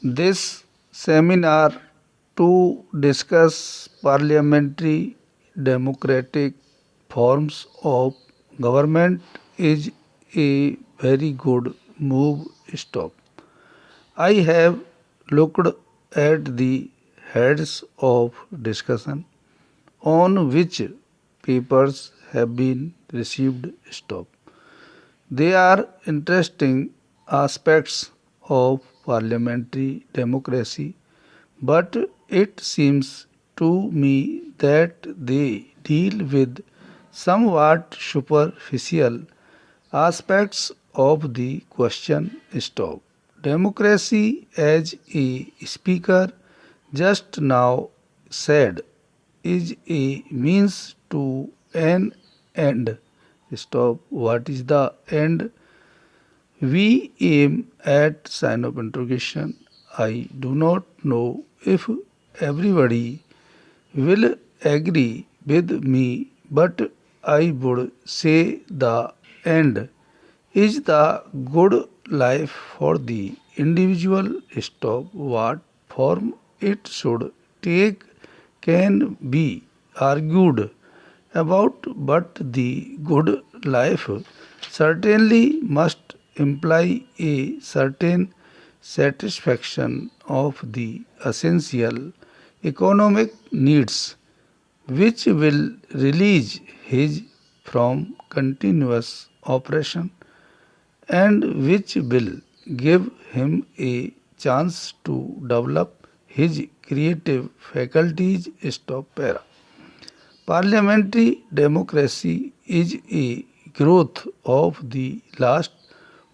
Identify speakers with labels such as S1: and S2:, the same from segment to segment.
S1: This seminar to discuss parliamentary democratic forms of government is a very good move. Stop. I have looked at the heads of discussion on which papers have been received. Stop. They are interesting aspects of parliamentary democracy, but it seems to me that they deal with somewhat superficial aspects of the question. Stop. Democracy, as a speaker just now said, is a means to an end. Stop. What is the end? We aim at sign of interrogation. I do not know if everybody will agree with me, but I would say the end is the good life for the individual. Stop. What form it should take can be argued about, but the good life certainly must imply a certain satisfaction of the essential economic needs which will release his from continuous operation and which will give him a chance to develop his creative faculties. Stop para. Parliamentary democracy is a growth of the last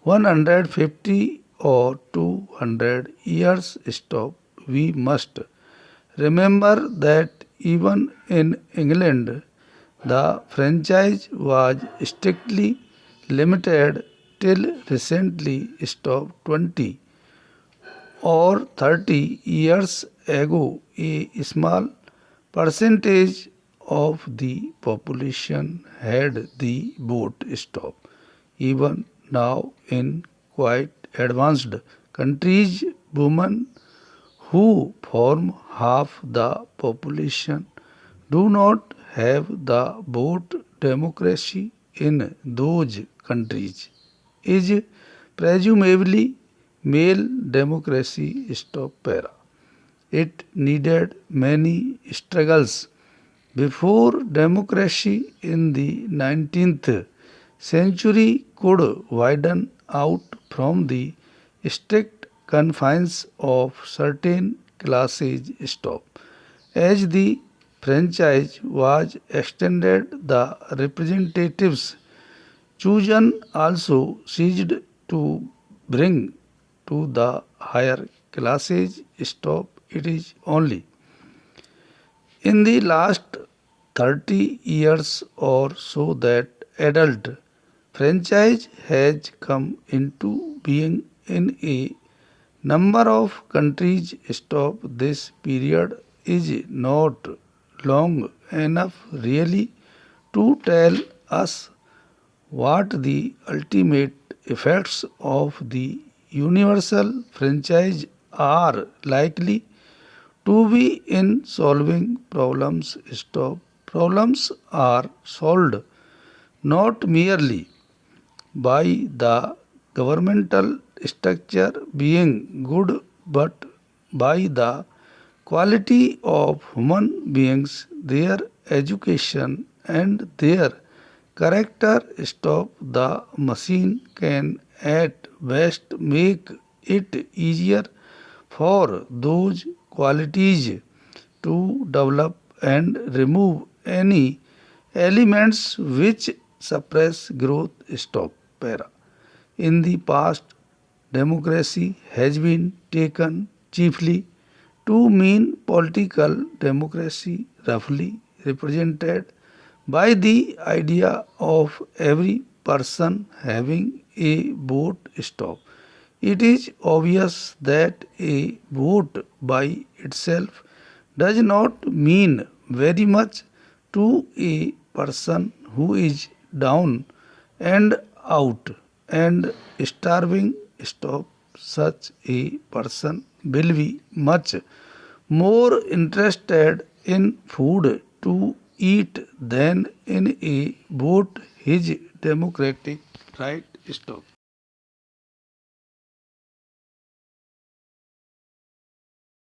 S1: 150 or 200 years. Stop. We must remember that even in England, the franchise was strictly limited till recently. Stop. 20 or 30 years ago, a small percentage of the population had the vote. Stop. Even now, in quite advanced countries, women who form half the population do not have the vote. Democracy in those countries is presumably male democracy. Stop para. It needed many struggles before democracy in the 19th century could widen out from the strict confines of certain classes. Stop. As the franchise was extended, the representatives chosen also ceased to bring to the higher classes. Stop. It is only in the last 30 years or so that adult franchise has come into being in a number of countries. Stop. This period is not long enough really to tell us what the ultimate effects of the universal franchise are likely to be in solving problems. Stop. Problems are solved not merely by the governmental structure being good, but by the quality of human beings, their education, and their character. Stop. The machine can at best make it easier for those qualities to develop and remove any elements which suppress growth. Stop. Para. In the past, democracy has been taken chiefly to mean political democracy, roughly represented by the idea of every person having a vote. Stop. It is obvious that a vote by itself does not mean very much to a person who is down and out and starving. Stop. Such a person will be much more interested in food to eat than in a vote his democratic right. Stop.